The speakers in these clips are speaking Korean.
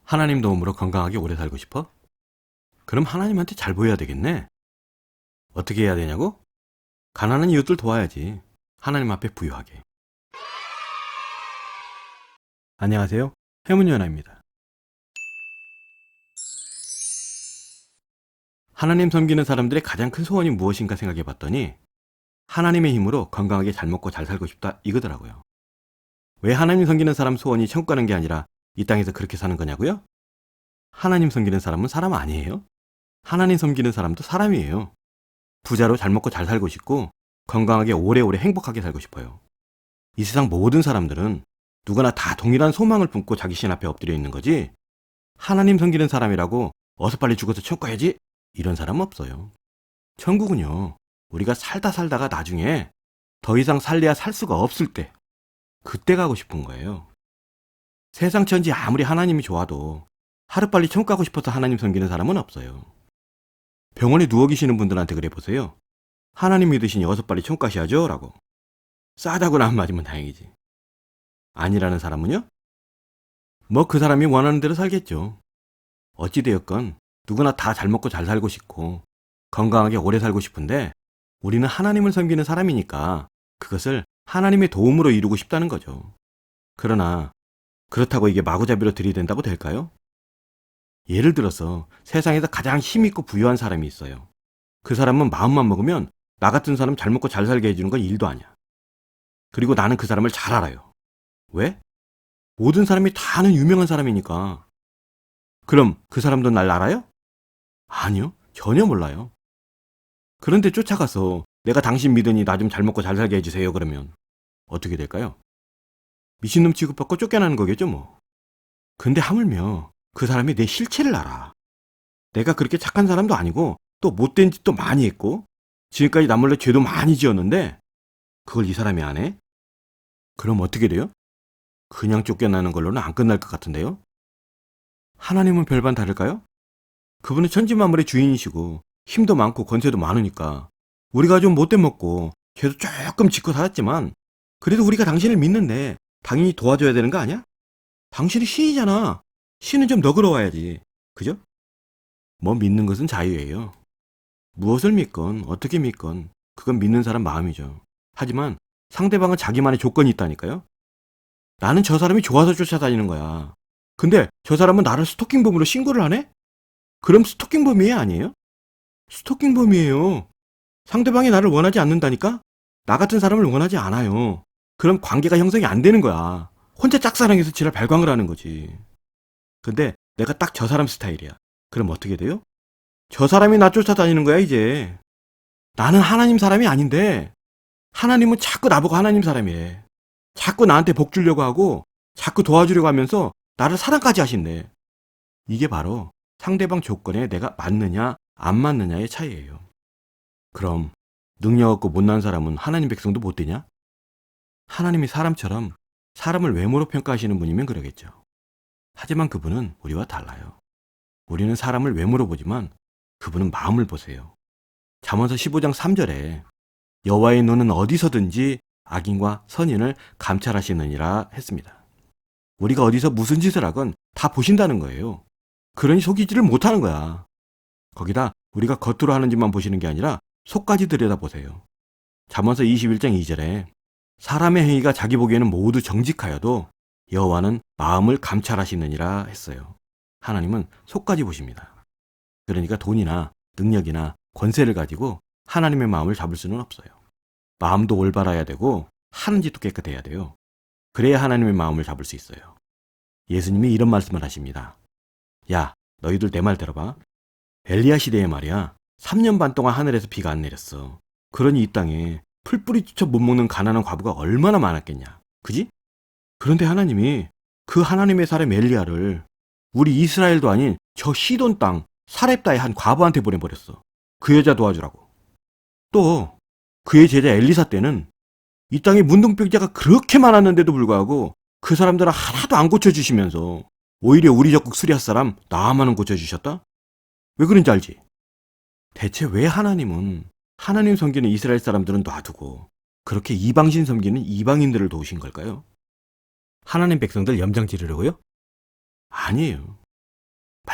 하나님 도움으로 건강하게 오래 살고 싶어? 그럼 하나님한테 잘 보여야 되겠네. 어떻게 해야 되냐고? 가난한 이웃들 도와야지. 하나님 앞에 부유하게. 안녕하세요. 해문연아입니다. 하나님 섬기는 사람들의 가장 큰 소원이 무엇인가 생각해 봤더니 하나님의 힘으로 건강하게 잘 먹고 잘 살고 싶다 이거더라고요. 왜 하나님 섬기는 사람 소원이 천국 가는 게 아니라 이 땅에서 그렇게 사는 거냐고요? 하나님 섬기는 사람은 사람 아니에요? 하나님 섬기는 사람도 사람이에요. 부자로 잘 먹고 잘 살고 싶고 건강하게 오래오래 행복하게 살고 싶어요. 이 세상 모든 사람들은 누구나 다 동일한 소망을 품고 자기 신 앞에 엎드려 있는 거지, 하나님 섬기는 사람이라고 어서 빨리 죽어서 천국 가야지 이런 사람 없어요. 천국은요, 우리가 살다 살다가 나중에 더 이상 살래야 살 수가 없을 때, 그때 가고 싶은 거예요. 세상 천지 아무리 하나님이 좋아도 하루빨리 천국 가고 싶어서 하나님 섬기는 사람은 없어요. 병원에 누워 계시는 분들한테 그래 보세요. 하나님 믿으시니 어서 빨리 천국 가셔야죠 라고. 싸다고나 안 맞으면 다행이지. 아니라는 사람은요? 뭐 그 사람이 원하는 대로 살겠죠. 어찌되었건 누구나 다 잘 먹고 잘 살고 싶고 건강하게 오래 살고 싶은데 우리는 하나님을 섬기는 사람이니까 그것을 하나님의 도움으로 이루고 싶다는 거죠. 그러나 그렇다고 이게 마구잡이로 들이댄다고 될까요? 예를 들어서 세상에서 가장 힘있고 부유한 사람이 있어요. 그 사람은 마음만 먹으면 나 같은 사람 잘 먹고 잘 살게 해주는 건 일도 아니야. 그리고 나는 그 사람을 잘 알아요. 왜? 모든 사람이 다 아는 유명한 사람이니까. 그럼 그 사람도 날 알아요? 아니요. 전혀 몰라요. 그런데 쫓아가서 내가 당신 믿으니 나 좀 잘 먹고 잘 살게 해주세요 그러면 어떻게 될까요? 미친놈 취급받고 쫓겨나는 거겠죠 뭐. 근데 하물며 그 사람이 내 실체를 알아. 내가 그렇게 착한 사람도 아니고 또 못된 짓도 많이 했고 지금까지 나 몰래 죄도 많이 지었는데 그걸 이 사람이 안 해? 그럼 어떻게 돼요? 그냥 쫓겨나는 걸로는 안 끝날 것 같은데요? 하나님은 별반 다를까요? 그분은 천지만물의 주인이시고 힘도 많고 권세도 많으니까 우리가 좀 못돼 먹고 죄도 조금 짓고 살았지만 그래도 우리가 당신을 믿는데 당연히 도와줘야 되는 거 아니야? 당신이 신이잖아. 신은 좀 너그러워야지. 그죠? 뭐 믿는 것은 자유예요. 무엇을 믿건 어떻게 믿건 그건 믿는 사람 마음이죠. 하지만 상대방은 자기만의 조건이 있다니까요. 나는 저 사람이 좋아서 쫓아다니는 거야. 근데 저 사람은 나를 스토킹범으로 신고를 하네? 그럼 스토킹범이 아니에요? 스토킹범이에요. 상대방이 나를 원하지 않는다니까? 나 같은 사람을 원하지 않아요. 그럼 관계가 형성이 안 되는 거야. 혼자 짝사랑해서 지랄 발광을 하는 거지. 근데 내가 딱 저 사람 스타일이야. 그럼 어떻게 돼요? 저 사람이 나 쫓아다니는 거야 이제. 나는 하나님 사람이 아닌데 하나님은 자꾸 나보고 하나님 사람이래. 자꾸 나한테 복 주려고 하고 자꾸 도와주려고 하면서 나를 사랑까지 하신대. 이게 바로 상대방 조건에 내가 맞느냐 안 맞느냐의 차이예요. 그럼 능력 없고 못난 사람은 하나님 백성도 못 되냐? 하나님이 사람처럼 사람을 외모로 평가하시는 분이면 그러겠죠. 하지만 그분은 우리와 달라요. 우리는 사람을 외모로 보지만 그분은 마음을 보세요. 잠언서 15장 3절에 여호와의 눈은 어디서든지 악인과 선인을 감찰하시느니라 했습니다. 우리가 어디서 무슨 짓을 하건 다 보신다는 거예요. 그러니 속이지를 못하는 거야. 거기다 우리가 겉으로 하는 짓만 보시는 게 아니라 속까지 들여다보세요. 잠언서 21장 2절에 사람의 행위가 자기 보기에는 모두 정직하여도 여호와는 마음을 감찰하시느니라 했어요. 하나님은 속까지 보십니다. 그러니까 돈이나 능력이나 권세를 가지고 하나님의 마음을 잡을 수는 없어요. 마음도 올바라야 되고 하는 짓도 깨끗해야 돼요. 그래야 하나님의 마음을 잡을 수 있어요. 예수님이 이런 말씀을 하십니다. 야, 너희들 내 말 들어봐. 엘리야 시대에 말이야. 3년 반 동안 하늘에서 비가 안 내렸어. 그러니 이 땅에 풀뿌리조차 못 먹는 가난한 과부가 얼마나 많았겠냐. 그지? 그런데 하나님이 그 하나님의 사람 엘리야를 우리 이스라엘도 아닌 저 시돈 땅 사렙다의 한 과부한테 보내버렸어. 그 여자 도와주라고. 또 그의 제자 엘리사 때는 이 땅에 문둥병자가 그렇게 많았는데도 불구하고 그 사람들은 하나도 안 고쳐주시면서 오히려 우리 적국 수리할 사람 나만은 고쳐주셨다? 왜 그런지 알지? 대체 왜 하나님은 하나님 섬기는 이스라엘 사람들은 놔두고 그렇게 이방신 섬기는 이방인들을 도우신 걸까요? 하나님 백성들 염장 지르려고요? 아니에요.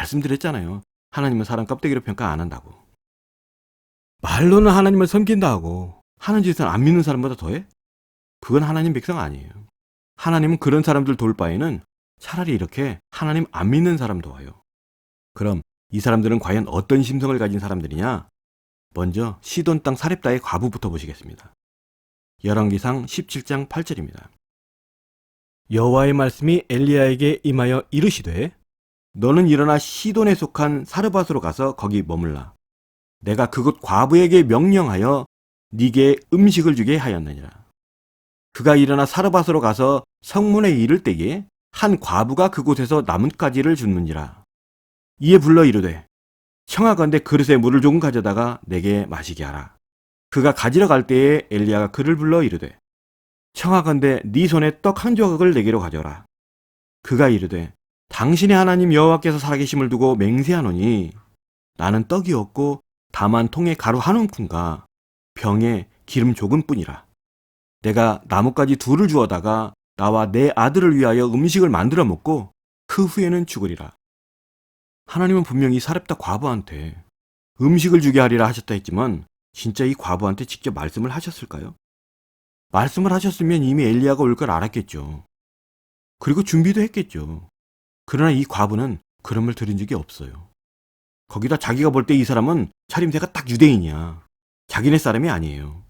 말씀드렸잖아요. 하나님은 사람 껍데기로 평가 안 한다고. 말로는 하나님을 섬긴다 하고 하는 짓은 안 믿는 사람보다 더해? 그건 하나님 백성 아니에요. 하나님은 그런 사람들 돌 바에는 차라리 이렇게 하나님 안 믿는 사람 도와요. 그럼 이 사람들은 과연 어떤 심성을 가진 사람들이냐? 먼저 시돈 땅 사렙다의 과부부터 보시겠습니다. 열왕기상 17장 8절입니다. 여호와의 말씀이 엘리야에게 임하여 이르시되 너는 일어나 시돈에 속한 사르밧으로 가서 거기 머물라. 내가 그곳 과부에게 명령하여 네게 음식을 주게 하였느니라. 그가 일어나 사르밧으로 가서 성문에 이를 때에 한 과부가 그곳에서 나뭇가지를 줍는지라. 이에 불러 이르되 청하건대 그릇에 물을 조금 가져다가 내게 마시게 하라. 그가 가지러 갈 때에 엘리야가 그를 불러 이르되 청하건대 네 손에 떡 한 조각을 내게로 가져라. 그가 이르되 당신의 하나님 여호와께서 살아계심을 두고 맹세하노니 나는 떡이 없고 다만 통에 가루 한 움큼과 병에 기름 조금뿐이라. 내가 나뭇가지 둘을 주어다가 나와 내 아들을 위하여 음식을 만들어 먹고 그 후에는 죽으리라. 하나님은 분명히 사렙다 과부한테 음식을 주게 하리라 하셨다 했지만 진짜 이 과부한테 직접 말씀을 하셨을까요? 말씀을 하셨으면 이미 엘리야가 올 걸 알았겠죠. 그리고 준비도 했겠죠. 그러나 이 과부는 그런 말 들은 적이 없어요. 거기다 자기가 볼 때 이 사람은 차림새가 딱 유대인이야. 자기네 사람이 아니에요.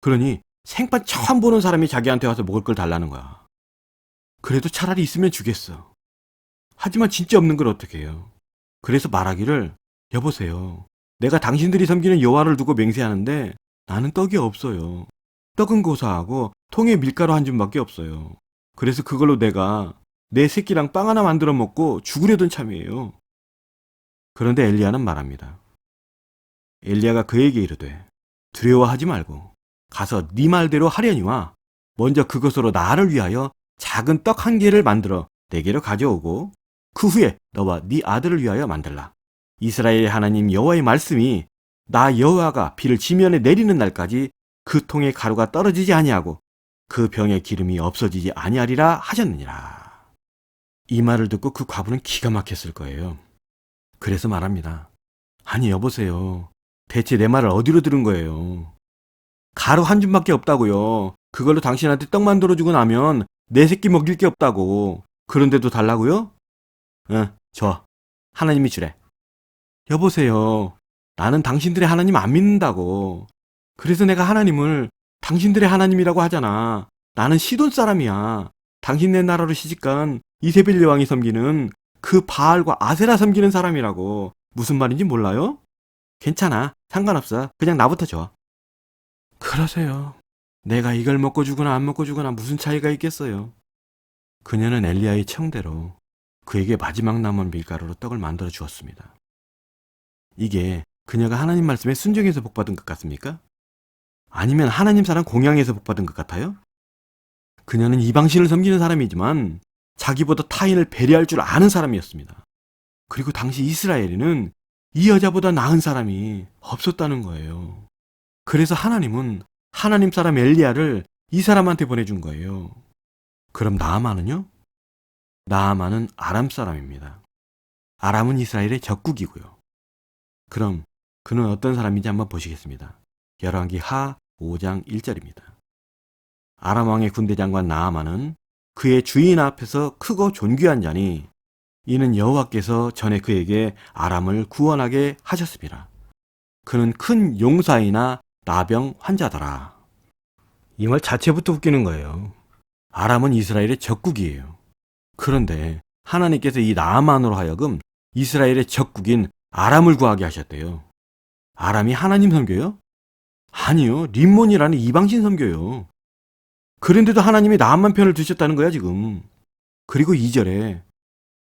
그러니 생판 처음 보는 사람이 자기한테 와서 먹을 걸 달라는 거야. 그래도 차라리 있으면 주겠어. 하지만 진짜 없는 걸 어떻게 해요? 그래서 말하기를 여보세요. 내가 당신들이 섬기는 여호와를 두고 맹세하는데 나는 떡이 없어요. 떡은 고사하고 통에 밀가루 한 줌밖에 없어요. 그래서 그걸로 내가 내 새끼랑 빵 하나 만들어 먹고 죽으려던 참이에요. 그런데 엘리야는 말합니다. 엘리야가 그에게 이르되 두려워하지 말고 가서 네 말대로 하려니와 먼저 그것으로 나를 위하여 작은 떡 한 개를 만들어 내게로 가져오고 그 후에 너와 네 아들을 위하여 만들라. 이스라엘의 하나님 여호와의 말씀이 나 여호와가 비를 지면에 내리는 날까지 그 통에 가루가 떨어지지 아니하고 그 병에 기름이 없어지지 아니하리라 하셨느니라. 이 말을 듣고 그 과부는 기가 막혔을 거예요. 그래서 말합니다. 아니 여보세요. 대체 내 말을 어디로 들은 거예요? 가루 한 줌밖에 없다고요. 그걸로 당신한테 떡 만들어주고 나면 내 새끼 먹일 게 없다고. 그런데도 달라고요? 응, 줘. 하나님이 주래. 여보세요. 나는 당신들의 하나님 안 믿는다고. 그래서 내가 하나님을 당신들의 하나님이라고 하잖아. 나는 시돈 사람이야. 당신네 나라로 시집간 이세벨 여왕이 섬기는 그 바알과 아세라 섬기는 사람이라고. 무슨 말인지 몰라요? 괜찮아. 상관없어. 그냥 나부터 줘. 그러세요. 내가 이걸 먹고 주거나 안 먹고 주거나 무슨 차이가 있겠어요. 그녀는 엘리야의 청대로 그에게 마지막 남은 밀가루로 떡을 만들어 주었습니다. 이게 그녀가 하나님 말씀에 순종해서 복받은 것 같습니까? 아니면 하나님 사랑 공양해서 복받은 것 같아요? 그녀는 이방신을 섬기는 사람이지만 자기보다 타인을 배려할 줄 아는 사람이었습니다. 그리고 당시 이스라엘에는 이 여자보다 나은 사람이 없었다는 거예요. 그래서 하나님은 하나님 사람 엘리야를 이 사람한테 보내준 거예요. 그럼 나아만은요? 나아만은 아람 사람입니다. 아람은 이스라엘의 적국이고요. 그럼 그는 어떤 사람인지 한번 보시겠습니다. 열왕기 하 5장 1절입니다. 아람 왕의 군대 장관 나아만은 그의 주인 앞에서 크고 존귀한 자니 이는 여호와께서 전에 그에게 아람을 구원하게 하셨습니다. 그는 큰 용사이나 나병 환자더라. 이 말 자체부터 웃기는 거예요. 아람은 이스라엘의 적국이에요. 그런데 하나님께서 이 나아만으로 하여금 이스라엘의 적국인 아람을 구하게 하셨대요. 아람이 하나님 섬겨요? 아니요. 림몬이라는 이방신 섬겨요. 그런데도 하나님이 나아만 편을 드셨다는 거야 지금. 그리고 2절에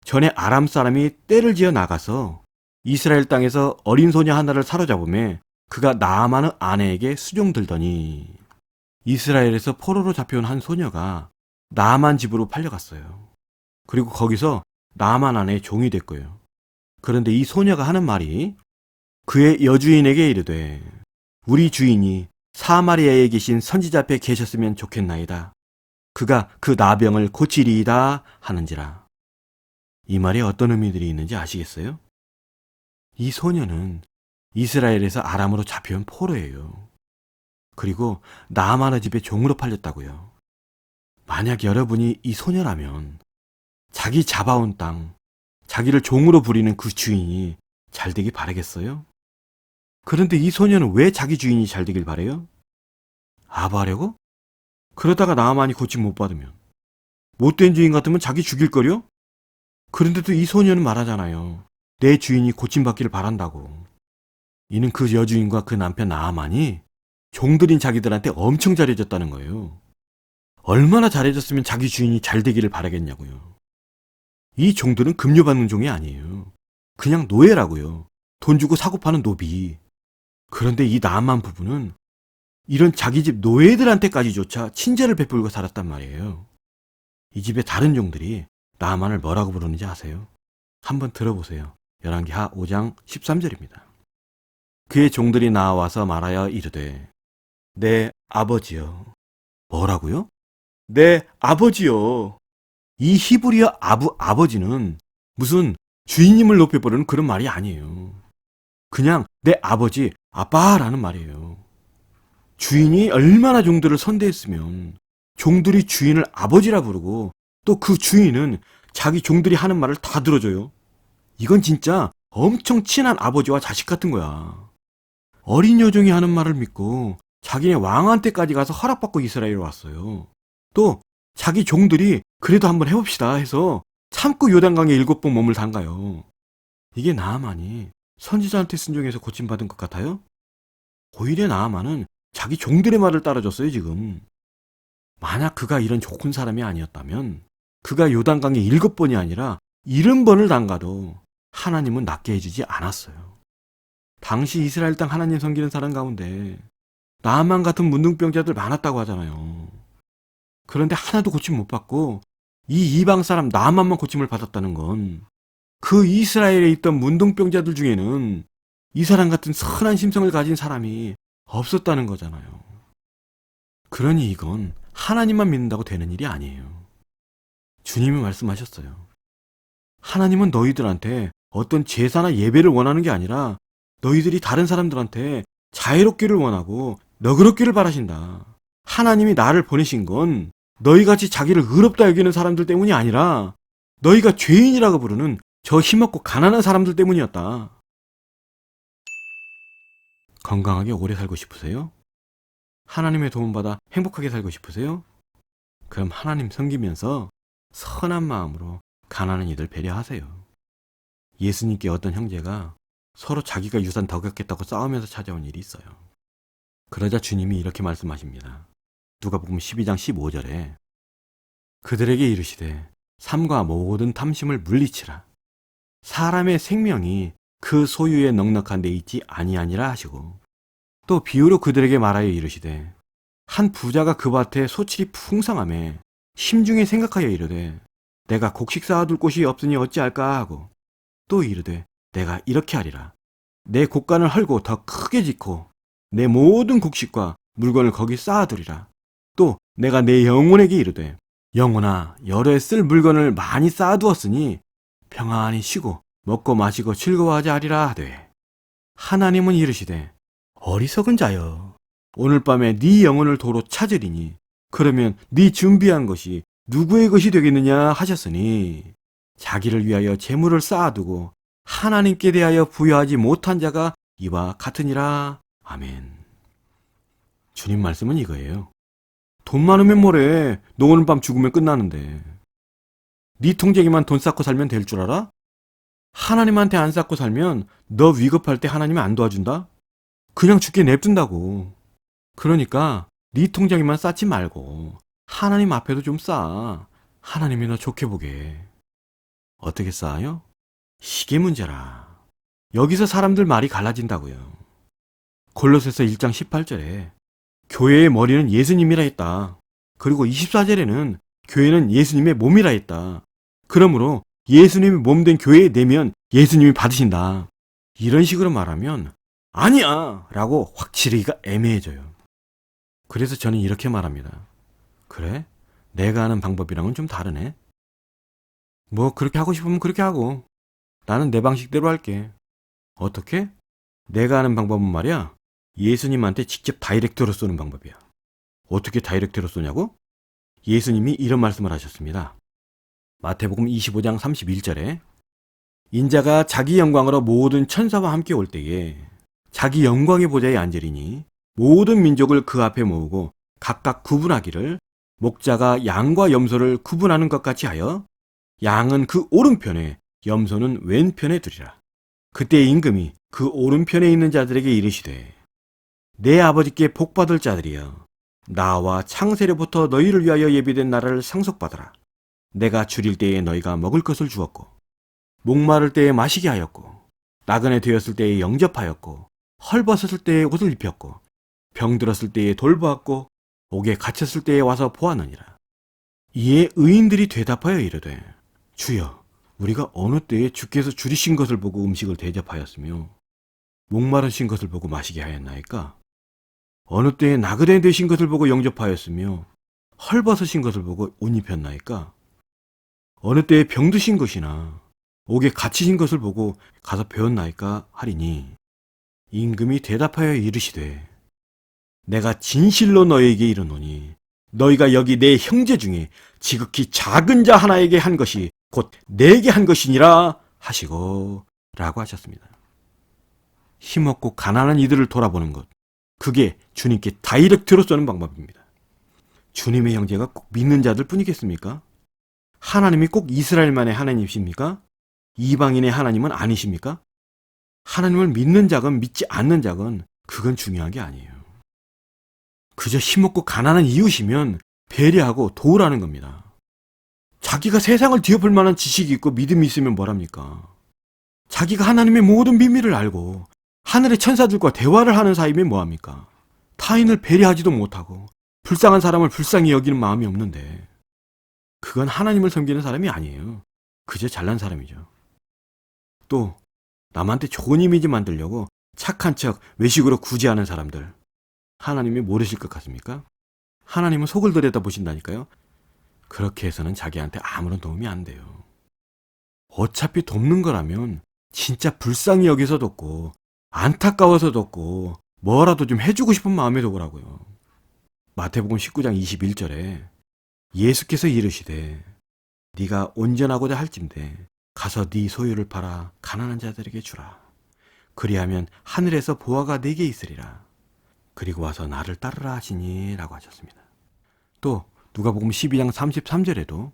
전에 아람 사람이 떼를 지어 나가서 이스라엘 땅에서 어린 소녀 하나를 사로잡음에 그가 나아만의 아내에게 수종들더니 이스라엘에서 포로로 잡혀온 한 소녀가 나아만 집으로 팔려갔어요. 그리고 거기서 나아만 아내의 종이 됐고요. 그런데 이 소녀가 하는 말이 그의 여주인에게 이르되 우리 주인이 사마리아에 계신 선지자 앞에 계셨으면 좋겠나이다. 그가 그 나병을 고치리이다 하는지라. 이 말에 어떤 의미들이 있는지 아시겠어요? 이 소녀는 이스라엘에서 아람으로 잡혀온 포로예요. 그리고 나아만의 집에 종으로 팔렸다고요. 만약 여러분이 이 소녀라면 자기 잡아온 땅, 자기를 종으로 부리는 그 주인이 잘 되길 바라겠어요? 그런데 이 소녀는 왜 자기 주인이 잘 되길 바래요? 아부하려고? 그러다가 나아만이 고침 못 받으면, 못된 주인 같으면 자기 죽일 거려? 그런데도 이 소녀는 말하잖아요. 내 주인이 고침받기를 바란다고. 이는 그 여주인과 그 남편 나아만이 종들인 자기들한테 엄청 잘해줬다는 거예요. 얼마나 잘해줬으면 자기 주인이 잘 되기를 바라겠냐고요. 이 종들은 급료받는 종이 아니에요. 그냥 노예라고요. 돈 주고 사고 파는 노비. 그런데 이 나아만 부부는 이런 자기 집 노예들한테까지조차 친절을 베풀고 살았단 말이에요. 이 집의 다른 종들이 나아만을 뭐라고 부르는지 아세요? 한번 들어보세요. 열왕기하 5장 13절입니다. 그의 종들이 나와서 말하여 이르되 내 아버지여. 뭐라고요? 내 아버지여. 이 히브리어 아버지는 무슨 주인님을 높여버리는 그런 말이 아니에요. 그냥 내 아버지, 아빠라는 말이에요. 주인이 얼마나 종들을 선대했으면 종들이 주인을 아버지라 부르고 또 그 주인은 자기 종들이 하는 말을 다 들어줘요. 이건 진짜 엄청 친한 아버지와 자식 같은 거야. 어린 여종이 하는 말을 믿고 자기네 왕한테까지 가서 허락받고 이스라엘에 왔어요. 또 자기 종들이 그래도 한번 해봅시다 해서 참고 요단강에 7번 몸을 담가요. 이게 나아만이 선지자한테 순종해서 고침받은 것 같아요? 오히려 나아만은 자기 종들의 말을 따라줬어요 지금. 만약 그가 이런 좋은 사람이 아니었다면 그가 요단강에 7번이 아니라 70번을 담가도 하나님은 낫게 해주지 않았어요. 당시 이스라엘 땅 하나님 섬기는 사람 가운데 나아만 같은 문둥병자들 많았다고 하잖아요. 그런데 하나도 고침 못 받고 이 이방 사람 나아만만 고침을 받았다는 건 그 이스라엘에 있던 문둥병자들 중에는 이 사람 같은 선한 심성을 가진 사람이 없었다는 거잖아요. 그러니 이건 하나님만 믿는다고 되는 일이 아니에요. 주님이 말씀하셨어요. 하나님은 너희들한테 어떤 제사나 예배를 원하는 게 아니라 너희들이 다른 사람들한테 자애롭기를 원하고 너그럽기를 바라신다. 하나님이 나를 보내신 건 너희같이 자기를 의롭다 여기는 사람들 때문이 아니라 너희가 죄인이라고 부르는 저 힘없고 가난한 사람들 때문이었다. 건강하게 오래 살고 싶으세요? 하나님의 도움받아 행복하게 살고 싶으세요? 그럼 하나님 섬기면서 선한 마음으로 가난한 이들 배려하세요. 예수님께 어떤 형제가 서로 자기가 유산 더 갖겠다고 싸우면서 찾아온 일이 있어요. 그러자 주님이 이렇게 말씀하십니다. 누가복음 12장 15절에 그들에게 이르시되 삶과 모든 탐심을 물리치라. 사람의 생명이 그 소유에 넉넉한 데 있지 아니하니라 하시고 또 비유로 그들에게 말하여 이르시되 한 부자가 그 밭에 소출이 풍성하매 심중에 생각하여 이르되 내가 곡식 쌓아둘 곳이 없으니 어찌할까 하고 또 이르되 내가 이렇게 하리라. 내 곡간을 헐고 더 크게 짓고 내 모든 곡식과 물건을 거기 쌓아두리라. 또 내가 내 영혼에게 이르되 영혼아 여러에 쓸 물건을 많이 쌓아두었으니 평안히 쉬고 먹고 마시고 즐거워하지 하리라 하되 하나님은 이르시되 어리석은 자여 오늘 밤에 네 영혼을 도로 찾으리니 그러면 네 준비한 것이 누구의 것이 되겠느냐 하셨으니 자기를 위하여 재물을 쌓아두고 하나님께 대하여 부여하지 못한 자가 이와 같으니라. 아멘. 주님 말씀은 이거예요. 돈 많으면 뭐래. 너 오늘 밤 죽으면 끝나는데. 네 통장에만 돈 쌓고 살면 될 줄 알아? 하나님한테 안 쌓고 살면 너 위급할 때 하나님이 안 도와준다? 그냥 죽게 냅둔다고. 그러니까 네 통장에만 쌓지 말고 하나님 앞에도 좀 쌓아. 하나님이 너 좋게 보게. 어떻게 쌓아요? 이게 문제라. 여기서 사람들 말이 갈라진다고요. 골로새서 1장 18절에 교회의 머리는 예수님이라 했다. 그리고 24절에는 교회는 예수님의 몸이라 했다. 그러므로 예수님의 몸된 교회에 내면 예수님이 받으신다. 이런 식으로 말하면 아니야! 라고 확실히가 애매해져요. 그래서 저는 이렇게 말합니다. 그래? 내가 아는 방법이랑은 좀 다르네? 뭐 그렇게 하고 싶으면 그렇게 하고 나는 내 방식대로 할게. 어떻게? 내가 하는 방법은 말이야. 예수님한테 직접 다이렉트로 쏘는 방법이야. 어떻게 다이렉트로 쏘냐고? 예수님이 이런 말씀을 하셨습니다. 마태복음 25장 31절에 인자가 자기 영광으로 모든 천사와 함께 올 때에 자기 영광의 보좌에 앉으리니 모든 민족을 그 앞에 모으고 각각 구분하기를 목자가 양과 염소를 구분하는 것 같이 하여 양은 그 오른편에 염소는 왼편에 두리라. 그때 임금이 그 오른편에 있는 자들에게 이르시되 내 아버지께 복받을 자들이여 나와 창세로부터 너희를 위하여 예비된 나라를 상속받아라. 내가 줄일 때에 너희가 먹을 것을 주었고 목마를 때에 마시게 하였고 나그네 되었을 때에 영접하였고 헐벗었을 때에 옷을 입혔고 병들었을 때에 돌보았고 옥에 갇혔을 때에 와서 보았느니라. 이에 의인들이 대답하여 이르되 주여 우리가 어느 때에 주께서 줄이신 것을 보고 음식을 대접하였으며 목마르신 것을 보고 마시게 하였나이까? 어느 때에 나그네 되신 것을 보고 영접하였으며 헐벗으신 것을 보고 옷 입혔나이까? 어느 때에 병드신 것이나 옥에 갇히신 것을 보고 가서 배웠나이까 하리니 임금이 대답하여 이르시되 내가 진실로 너희에게 이르노니 너희가 여기 내 형제 중에 지극히 작은 자 하나에게 한 것이 곧 내게 한 것이니라 하시고 라고 하셨습니다. 힘없고 가난한 이들을 돌아보는 것, 그게 주님께 다이렉트로 쏘는 방법입니다. 주님의 형제가 꼭 믿는 자들 뿐이겠습니까? 하나님이 꼭 이스라엘만의 하나님이십니까? 이방인의 하나님은 아니십니까? 하나님을 믿는 자건 믿지 않는 자건 그건 중요한 게 아니에요. 그저 힘없고 가난한 이웃이면 배려하고 도우라는 겁니다. 자기가 세상을 뒤엎을 만한 지식이 있고 믿음이 있으면 뭐랍니까? 자기가 하나님의 모든 비밀을 알고 하늘의 천사들과 대화를 하는 사이면 뭐합니까? 타인을 배려하지도 못하고 불쌍한 사람을 불쌍히 여기는 마음이 없는데 그건 하나님을 섬기는 사람이 아니에요. 그저 잘난 사람이죠. 또 남한테 좋은 이미지 만들려고 착한 척 외식으로 구제하는 사람들, 하나님이 모르실 것 같습니까? 하나님은 속을 들여다보신다니까요. 그렇게 해서는 자기한테 아무런 도움이 안 돼요. 어차피 돕는 거라면 진짜 불쌍히 여기서 돕고 안타까워서 돕고 뭐라도 좀 해주고 싶은 마음에 도우라고요. 마태복음 19장 21절에 예수께서 이르시되 네가 온전하고자 할진대 가서 네 소유를 팔아 가난한 자들에게 주라. 그리하면 하늘에서 보화가 네게 있으리라. 그리고 와서 나를 따르라 하시니 라고 하셨습니다. 또 누가복음 12장 33절에도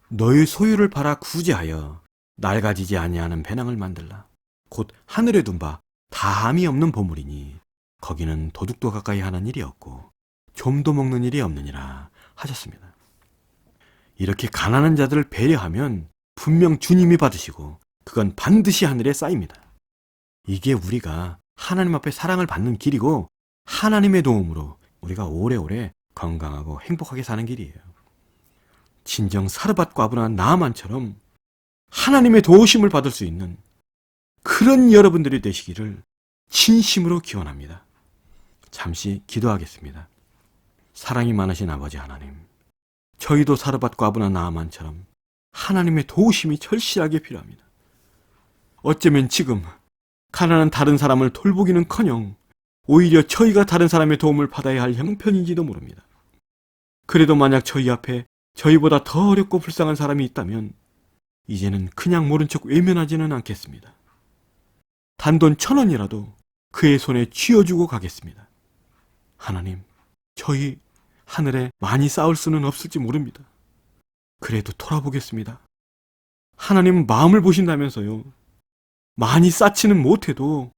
너의 소유를 팔아 구제하여 낡아지지 아니하는 배낭을 만들라. 곧 하늘에 둔 바 다함이 없는 보물이니 거기는 도둑도 가까이 하는 일이 없고 좀도 먹는 일이 없느니라 하셨습니다. 이렇게 가난한 자들을 배려하면 분명 주님이 받으시고 그건 반드시 하늘에 쌓입니다. 이게 우리가 하나님 앞에 사랑을 받는 길이고 하나님의 도움으로 우리가 오래오래 건강하고 행복하게 사는 길이에요. 진정 사르밧 과부나 나아만처럼 하나님의 도우심을 받을 수 있는 그런 여러분들이 되시기를 진심으로 기원합니다. 잠시 기도하겠습니다. 사랑이 많으신 아버지 하나님, 저희도 사르밧 과부나 나아만처럼 하나님의 도우심이 절실하게 필요합니다. 어쩌면 지금 가난한 다른 사람을 돌보기는커녕 오히려 저희가 다른 사람의 도움을 받아야 할 형편인지도 모릅니다. 그래도 만약 저희 앞에 저희보다 더 어렵고 불쌍한 사람이 있다면 이제는 그냥 모른 척 외면하지는 않겠습니다. 단돈 1,000원이라도 그의 손에 쥐어주고 가겠습니다. 하나님, 저희 하늘에 많이 쌓을 수는 없을지 모릅니다. 그래도 돌아보겠습니다. 하나님 마음을 보신다면서요. 많이 쌓지는 못해도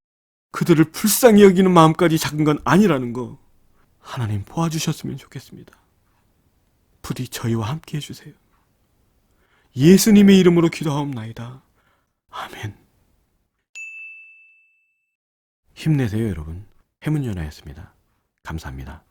그들을 불쌍히 여기는 마음까지 작은 건 아니라는 거 하나님 보아주셨으면 좋겠습니다. 부디 저희와 함께 해주세요. 예수님의 이름으로 기도하옵나이다. 아멘. 힘내세요 여러분. 해문연아였습니다. 감사합니다.